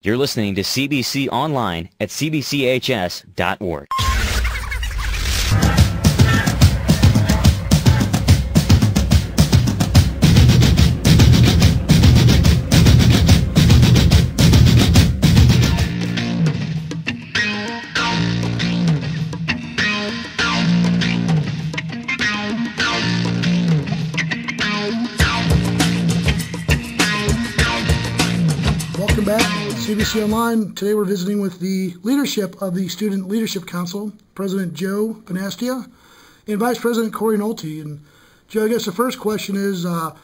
You're listening to CBC Online at CBCHS.org. Welcome back to CBC Online. Today we're visiting with the leadership of the Student Leadership Council, President Joe Bonastia and Vice President Corey Nolte. And Joe, I guess the first question is, the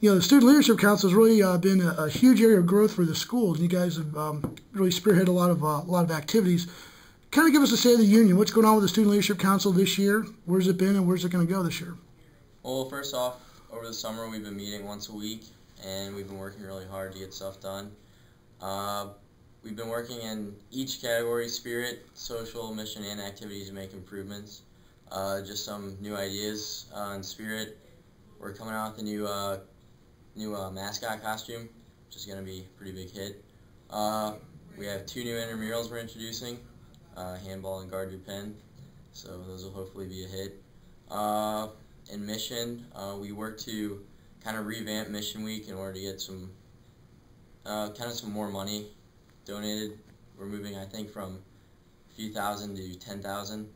Student Leadership Council has really been a huge area of growth for the schools. You guys have really spearheaded a lot of activities. Kind of give us a state of the union. What's going on with the Student Leadership Council this year? Where's it been and where's it going to go this year? Well, first off, over the summer we've been meeting once a week and we've been working really hard to get stuff done. We've been working in each category: spirit, social, mission, and activities to make improvements. Just some new ideas in spirit. We're coming out with a new mascot costume, which is going to be a pretty big hit. We have two new intramurals we're introducing, handball and guard your pen, so those will hopefully be a hit. In mission, we work to kind of revamp Mission Week in order to get some more money donated. We're moving, I think, from a few thousand to 10,000,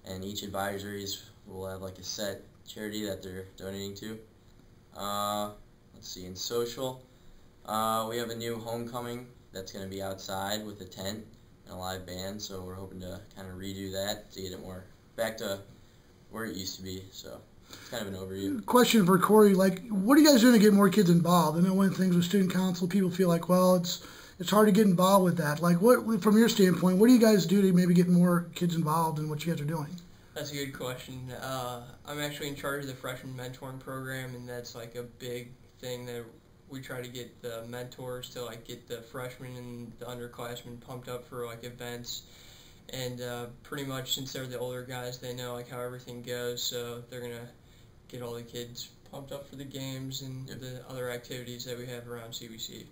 and each advisories will have like a set charity that they're donating to. Let's see, in social, we have a new homecoming that's going to be outside with a tent and a live band, so we're hoping to kind of redo that to get it more back to where it used to be. So it's kind of an overview. Question for Corey, what are you guys doing to get more kids involved? I know one of the things with student council, people feel like, well, it's hard to get involved with that. What, from your standpoint, what do you guys do to maybe get more kids involved in what you guys are doing? That's a good question. I'm actually in charge of the freshman mentoring program, and that's like a big thing that we try to get the mentors to get the freshmen and the underclassmen pumped up for events. And pretty much since they're the older guys, they know how everything goes, so they're gonna get all the kids pumped up for the games and the other activities that we have around CBC.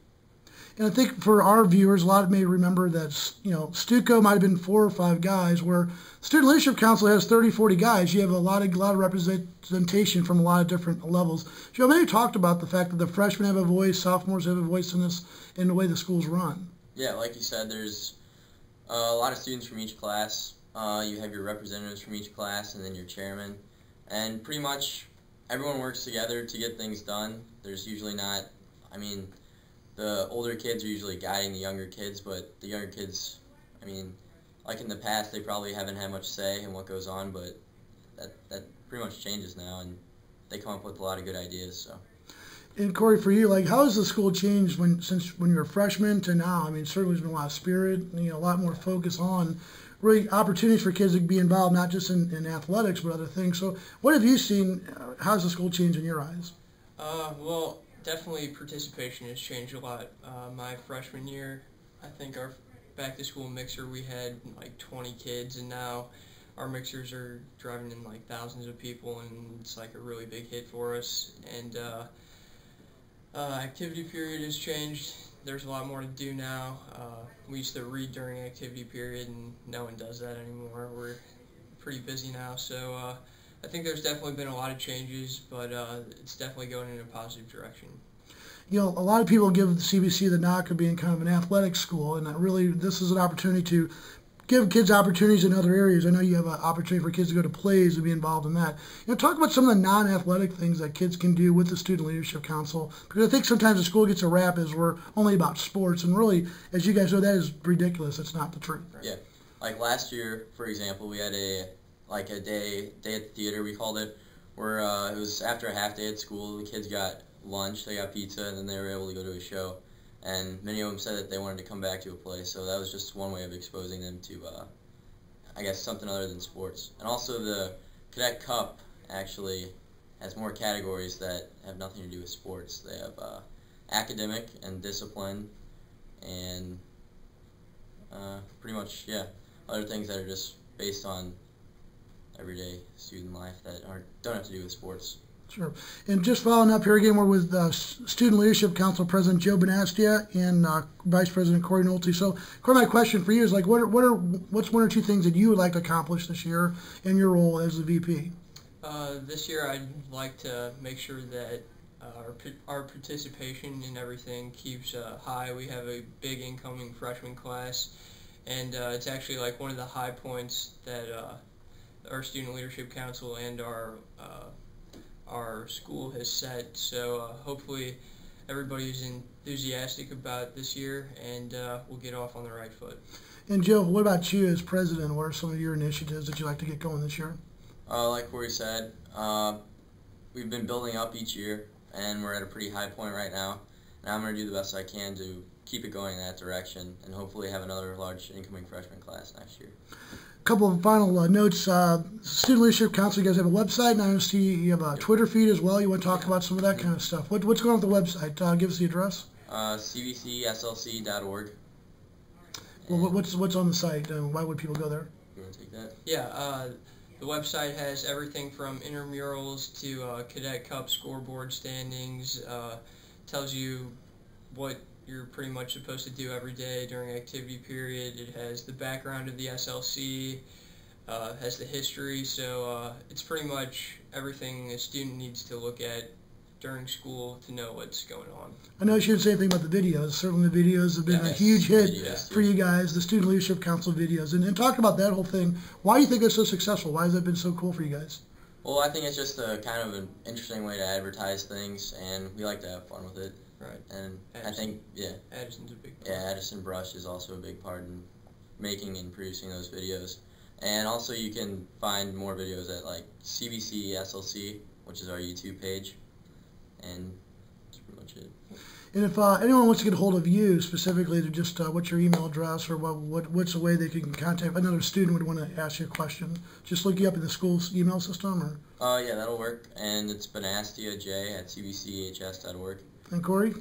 And I think for our viewers, a lot may remember that Stuco might have been 4 or 5 guys, where Student Leadership Council has 30, 40 guys. You have a lot of representation from a lot of different levels. Joe, maybe talked about the fact that the freshmen have a voice, sophomores have a voice in this, in the way the school's run. Yeah, like you said, there's a lot of students from each class. You have your representatives from each class and then your chairman. And pretty much everyone works together to get things done. There's usually not, the older kids are usually guiding the younger kids, but the younger kids, like in the past, they probably haven't had much say in what goes on, but that pretty much changes now, and they come up with a lot of good ideas. So. And Corey, for you, how has the school changed since when you were a freshman to now? Certainly there's been a lot of spirit, a lot more focus on really opportunities for kids to be involved, not just in athletics, but other things. So what have you seen? How's the school changed in your eyes? Well, definitely participation has changed a lot. My freshman year, I think our back-to-school mixer, we had 20 kids, and now our mixers are driving in thousands of people, and it's a really big hit for us. And activity period has changed. There's a lot more to do now. We used to read during activity period, and no one does that anymore. We're pretty busy now, so I think there's definitely been a lot of changes, but it's definitely going in a positive direction. A lot of people give the CBC the knock of being kind of an athletic school, and this is an opportunity to give kids opportunities in other areas. I know you have an opportunity for kids to go to plays and be involved in that. Talk about some of the non-athletic things that kids can do with the Student Leadership Council, because I think sometimes the school gets a rap as we're only about sports, and really, as you guys know, that is ridiculous. It's not the truth. Yeah, last year, for example, we had a day at the theater, we called it, where it was after a half day at school. The kids got lunch, they got pizza, and then they were able to go to a show. And many of them said that they wanted to come back to a play, so that was just one way of exposing them to, something other than sports. And also the Cadet Cup actually has more categories that have nothing to do with sports. They have academic and discipline and pretty much, other things that are just based on everyday student life that don't have to do with sports. Sure. And just following up here again, we're with Student Leadership Council President Joe Bonastia and Vice President Corey Nolte. So, Corey, my question for you is, like, what's one or two things that you would like to accomplish this year in your role as the VP? This year, I'd like to make sure that our participation in everything keeps high. We have a big incoming freshman class, and it's actually like one of the high points that our Student Leadership Council and our school has set. So hopefully everybody is enthusiastic about this year, and we'll get off on the right foot. And Joe, what about you as president? What are some of your initiatives that you'd like to get going this year? Like Corey said, we've been building up each year, and we're at a pretty high point right now. And I'm going to do the best I can to keep it going in that direction, and hopefully have another large incoming freshman class next year. A couple of final notes. Student Leadership Council, you guys have a website, and I see you have a Twitter feed as well. You want to talk about some of that kind of stuff. What's going on with the website? Give us the address. CBCSLC.org. Well, what's on the site? Why would people go there? You want to take that? Yeah, the website has everything from intramurals to Cadet Cup scoreboard standings, tells you what you're pretty much supposed to do every day during activity period. It has the background of the SLC, has the history, so it's pretty much everything a student needs to look at during school to know what's going on. I know you shouldn't say anything about the videos. Certainly the videos have been a huge hit for you guys, the Student Leadership Council videos. And talk about that whole thing. Why do you think it's so successful? Why has that been so cool for you guys? Well, I think it's just a kind of an interesting way to advertise things, and we like to have fun with it. Right. And Addison, I think, Addison's a big part. Yeah, Addison Brush is also a big part in making and producing those videos. And also you can find more videos at like CBCSLC, which is our YouTube page. And that's pretty much it. And if anyone wants to get a hold of you specifically, to just what's your email address, or what's the way they can contact another student would want to ask you a question? Just look you up in the school's email system, or? Yeah, that'll work. And it's bonastia@cbchs.org. And Corey?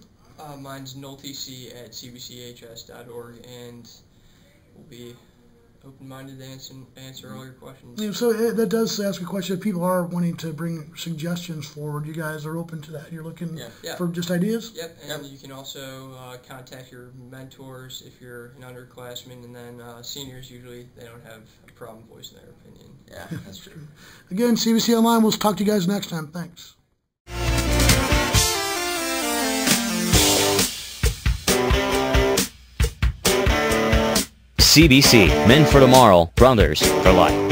Mine's noltec@cbchs.org, and we'll be open-minded to answer all your questions. Yeah, so that does ask a question. If people are wanting to bring suggestions forward, you guys are open to that. You're looking for just ideas? Yep, and you can also contact your mentors if you're an underclassman, and then seniors, usually they don't have a problem voicing their opinion. Yeah, that's true. Again, CBC Online, we'll talk to you guys next time. Thanks. CBC, Men for Tomorrow, Brothers for Life.